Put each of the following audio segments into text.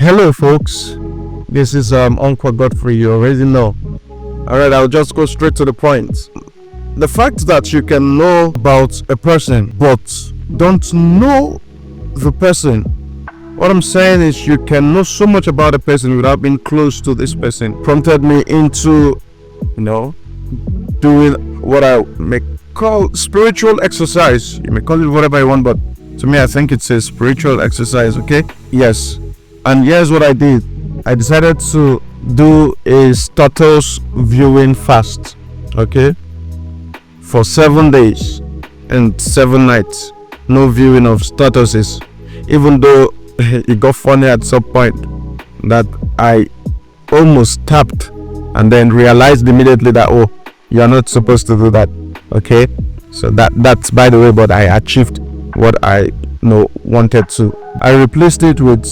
Hello, folks. This is Uncle Godfrey. You already know. Alright, I'll just go straight to the point. The fact that you can know about a person but don't know the person. What I'm saying is you can know so much about a person without being close to this person. Prompted me into, doing what I may call spiritual exercise. You may call it whatever you want, but to me, I think it's a spiritual exercise, okay? Yes. And here's what I did. I decided to do a status viewing fast, okay? For 7 days and 7 nights. No viewing of statuses. Even though it got funny at some point that I almost tapped and then realized immediately that, oh, you're not supposed to do that, okay? So that's by the way, but I achieved what I wanted to. I replaced it with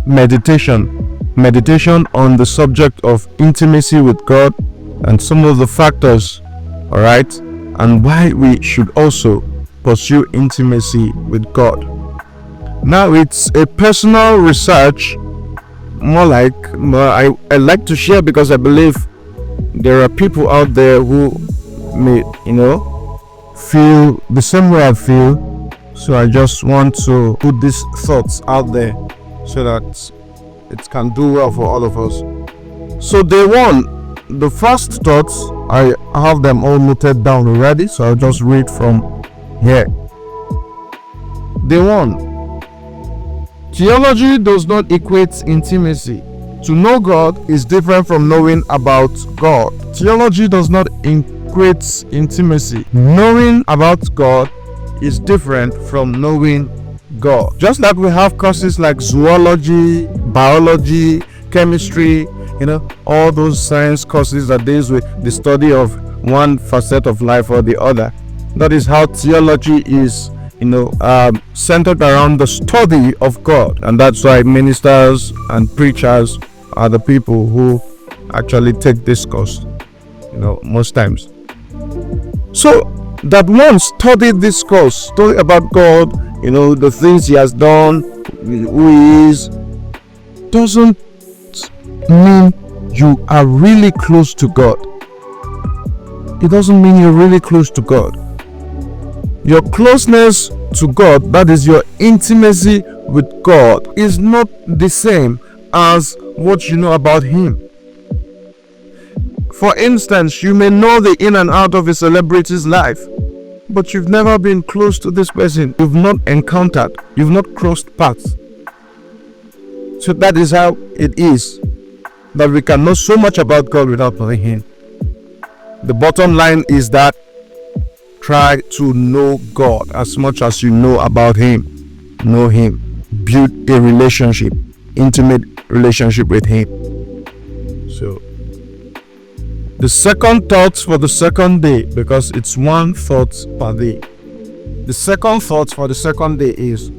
meditation on the subject of intimacy with God and some of the factors, all right, and why we should also pursue intimacy with God. Now it's a personal research, I like to share because I believe there are people out there who may feel the same way I feel. So I just want to put these thoughts out there so that it can do well for all of us. So day one, the first thoughts, I have them all noted down already, so I'll just read from here. Day one, theology does not equate intimacy. To know God is different from knowing about God. Theology does not equate intimacy. Knowing about God is different from knowing God. Just like we have courses like zoology, biology, chemistry, all those science courses that deals with the study of one facet of life or the other. That is how theology is, centered around the study of God. And that's why ministers and preachers are the people who actually take this course, most times. So that one studied this course, study about God, the things he has done, who he is, doesn't mean you are really close to God. It doesn't mean you're really close to God. Your closeness to God, that is your intimacy with God, is not the same as what you know about him. For instance, you may know the in and out of a celebrity's life, but you've never been close to this person. You've not encountered, you've not crossed paths. So that is how it is that we can know so much about God without knowing him. The bottom line is that try to know God as much as you know about him. Know him. Build a relationship, intimate relationship with him. So the second thought for the second day, because it's one thought per day. The second thought for the second day is,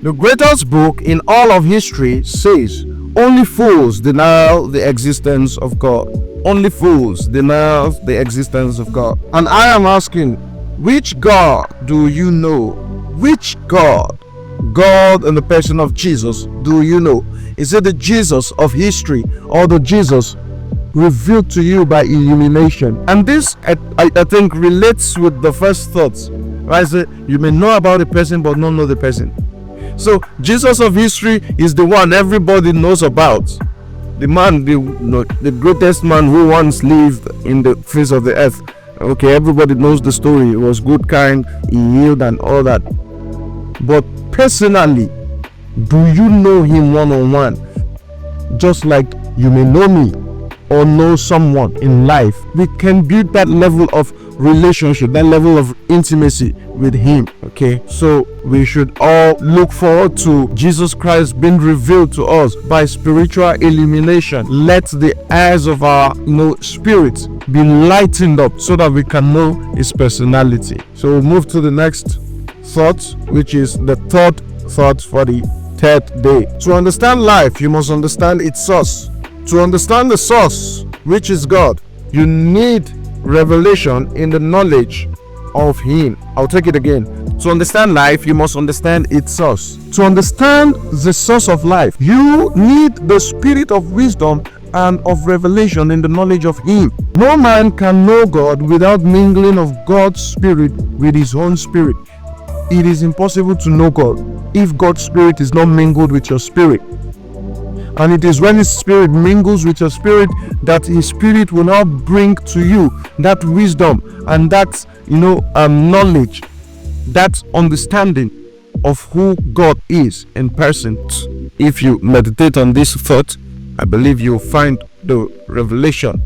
the greatest book in all of history says, only fools deny the existence of God. Only fools deny the existence of God. And I am asking, which God do you know? Which God? God in the person of Jesus, do you know? Is it the Jesus of history or the Jesus revealed to you by illumination? And this, I think, relates with the first thoughts. Right? So you may know about a person but not know the person. So Jesus of history is the one everybody knows about. The man, the greatest man who once lived in the face of the earth. Okay, everybody knows the story. He was good, kind, he healed and all that. But personally, do you know him one-on-one? Just like you may know me or know someone in life, we can build that level of relationship, that level of intimacy with him. Okay, so we should all look forward to Jesus Christ being revealed to us by spiritual illumination. Let the eyes of our spirit be lightened up so that we can know his personality. So we'll move to the next thought, which is the third thought for the third day. To understand life, you must understand its source. To understand the source, which is God, you need revelation in the knowledge of Him. I'll take it again. To understand life, you must understand its source. To understand the source of life, you need the spirit of wisdom and of revelation in the knowledge of Him. No man can know God without mingling of God's spirit with his own spirit. It is impossible to know God if God's spirit is not mingled with your spirit. And it is when His spirit mingles with your spirit that His spirit will now bring to you that wisdom and that knowledge, that understanding of who God is in person. If you meditate on this thought, I believe you'll find the revelation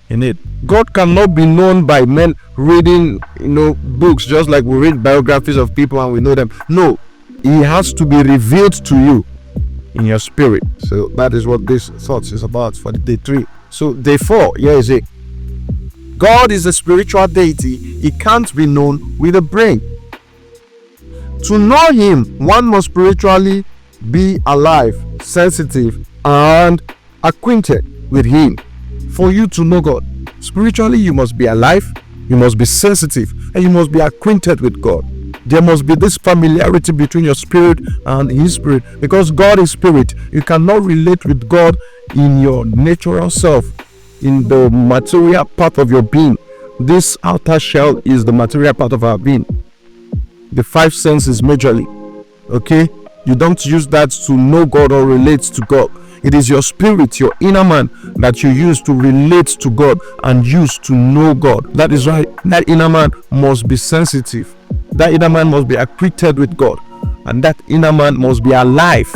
in it. God cannot be known by men reading books, just like we read biographies of people and we know them. No, He has to be revealed to you in your spirit. So that is what this thought is about for the day 3. So day 4, here is it. God is a spiritual deity. He can't be known with the brain. To know Him, one must spiritually be alive, sensitive, and acquainted with Him. For you to know God, spiritually you must be alive, you must be sensitive, and you must be acquainted with God. There must be this familiarity between your spirit and His spirit, because God is spirit. You cannot relate with God in your natural self, in the material part of your being. This outer shell is the material part of our being. The 5 senses majorly. Okay? You don't use that to know God or relate to God. It is your spirit, your inner man, that you use to relate to God and use to know God. That is why that inner man must be sensitive. That inner man must be acquainted with God. And that inner man must be alive.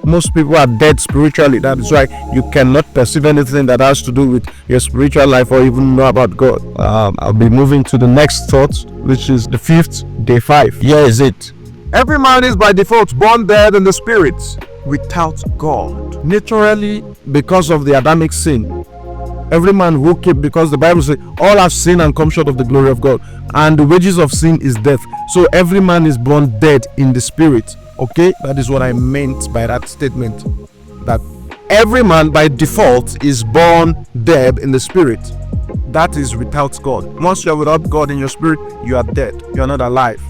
Most people are dead spiritually. That is why you cannot perceive anything that has to do with your spiritual life or even know about God. I'll be moving to the next thought, which is the 5th, day 5. Here is it. Every man is by default born dead in the spirit without God. Naturally, because of the Adamic sin, every man will keep, because the Bible says all have sinned and come short of the glory of God, and the wages of sin is death. So every man is born dead in the spirit. Okay, that is what I meant by that statement, that every man by default is born dead in the spirit. That is without God. Once you are without God in your spirit, you are dead. You are not alive.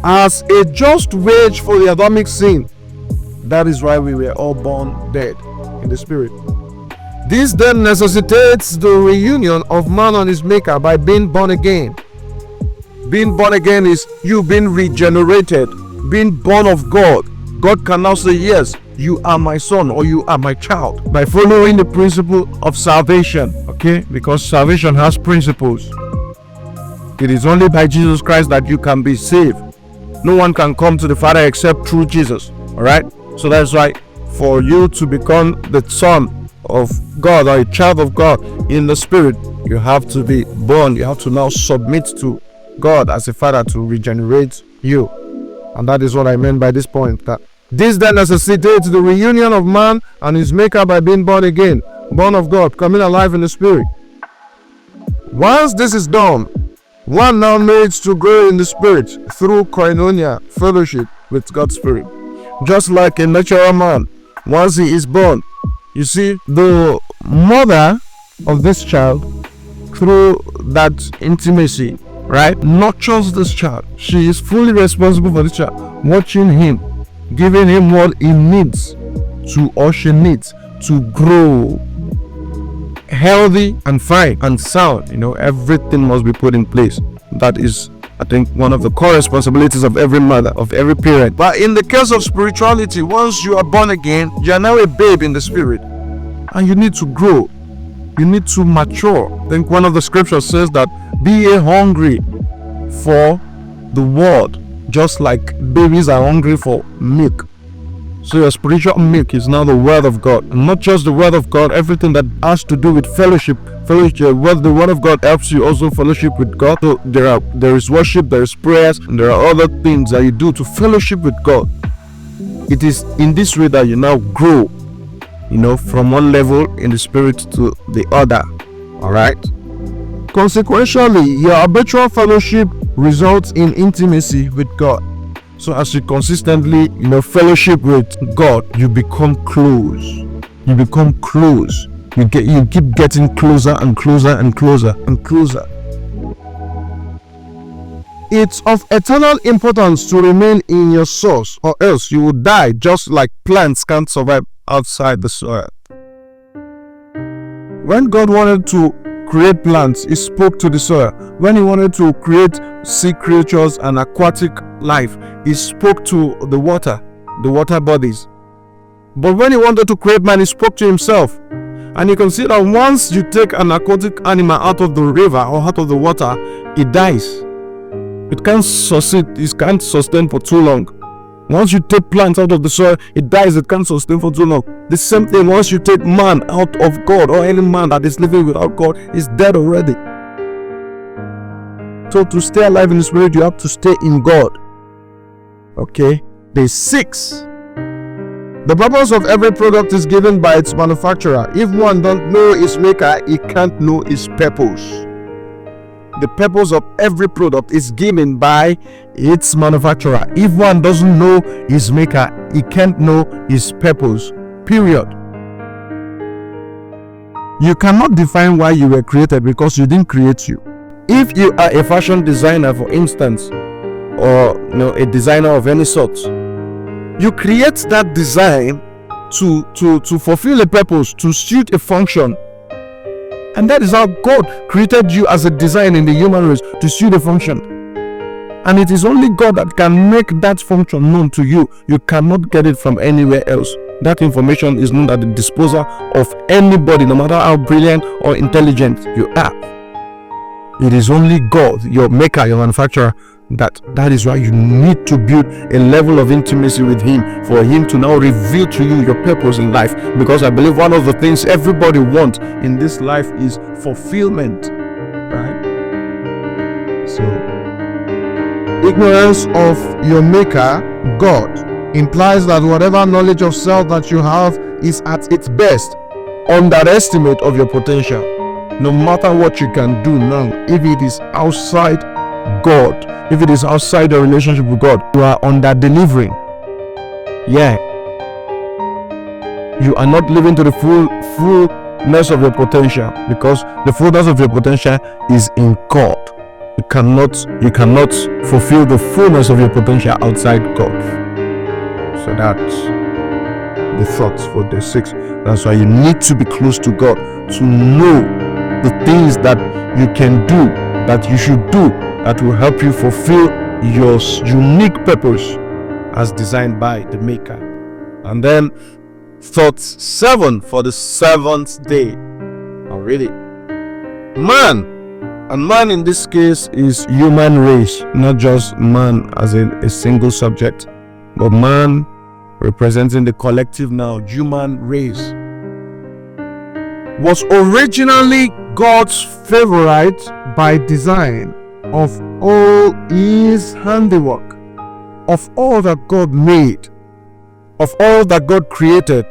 As a just wage for the Adamic sin, that is why we were all born dead in the spirit. This then necessitates the reunion of man and his maker by being born again. Being born again is you being regenerated, being born of God. God can now say, yes, you are my son or you are my child, by following the principle of salvation. Okay, because salvation has principles. It is only by Jesus Christ that you can be saved. No one can come to the Father except through Jesus. All right, so that's why for you to become the son of God or a child of God in the spirit, you have to be born. You have to now submit to God as a father to regenerate you. And that is what I meant by this point, that this then necessitates the reunion of man and his maker by being born again, born of God, coming alive in the spirit. Once this is done, one now needs to grow in the spirit through koinonia, fellowship with God's spirit. Just like a natural man, once he is born, you see, the mother of this child, through that intimacy, right, nurtures this child. She is fully responsible for this child, watching him, giving him what he needs to, or she needs to grow healthy and fine and sound. Everything must be put in place. That is, I think, one of the core responsibilities of every mother, of every parent. But in the case of spirituality, once you are born again, you are now a babe in the spirit, and you need to grow. You need to mature. I think one of the scriptures says that be ye hungry for the word, just like babies are hungry for milk. So your spiritual milk is now the word of God, and not just the word of God, everything that has to do with fellowship. Where the word of God helps you also fellowship with God. So there is worship, there is prayers, and there are other things that you do to fellowship with God. It is in this way that you now grow, from one level in the spirit to the other. All right. Consequentially, your habitual fellowship results in intimacy with God. So as you consistently, fellowship with God, you become close. You become close. You keep getting closer and closer and closer and closer. It's of eternal importance to remain in your source, or else you will die, just like plants can't survive outside the soil. When God wanted to create plants, He spoke to the soil. When He wanted to create sea creatures and aquatic life, He spoke to the water bodies. But when He wanted to create man, He spoke to Himself. And you can see that once you take an aquatic animal out of the river or out of the water, it dies. It can't sustain for too long. Once you take plants out of the soil, it dies. It can't sustain for too long. The same thing, once you take man out of God, or any man that is living without God is dead already. So to stay alive in the spirit, you have to stay in God. Okay. Day 6. The purpose of every product is given by its manufacturer. If one don't know its maker, he can't know its purpose. The purpose of every product is given by its manufacturer. If one doesn't know his maker, he can't know his purpose. Period. You cannot define why you were created because you didn't create you. If you are a fashion designer, for instance, or a designer of any sort, you create that design to fulfill a purpose, to suit a function. And that is how God created you as a design in the human race, to suit a function. And it is only God that can make that function known to you. You cannot get it from anywhere else. That information is not at the disposal of anybody, no matter how brilliant or intelligent you are. It is only God, your maker, your manufacturer. That is why you need to build a level of intimacy with Him, for Him to now reveal to you your purpose in life. Because I believe one of the things everybody wants in this life is fulfillment, right? So, ignorance of your maker, God, implies that whatever knowledge of self that you have is at its best underestimate of your potential. No matter what you can do now, if it is outside God, if it is outside the relationship with God, you are under delivering. Yeah, you are not living to the fullness of your potential, because the fullness of your potential is in God. You cannot fulfill the fullness of your potential outside God. So that's the thoughts for day 6. That's why you need to be close to God, to know the things that you can do, that you should do, that will help you fulfill your unique purpose as designed by the Maker. And then thought 7 for the 7th day. Already, man, and man in this case is human race, not just man as in a single subject, but man representing the collective now, human race, was originally God's favorite by design. Of all His handiwork, of all that God made, of all that God created,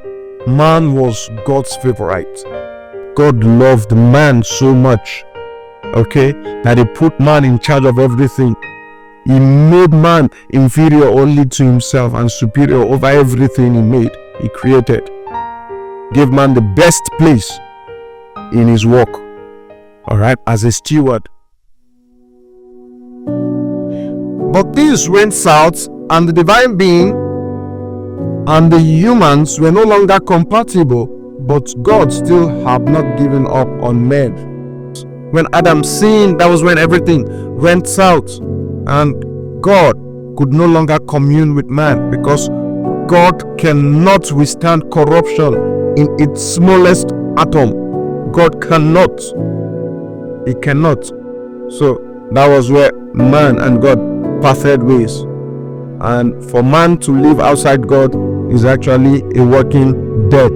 man was God's favorite. God loved man so much, that He put man in charge of everything. He made man inferior only to himself and superior over everything He made, He created. Gave man the best place in His work, as a steward. But things went south, and the divine being and the humans were no longer compatible, but God still had not given up on men. When Adam sinned, that was when everything went south, and God could no longer commune with man, because God cannot withstand corruption in its smallest atom. God cannot. He cannot. So that was where man and God parted ways. And for man to live outside God is actually a walking death.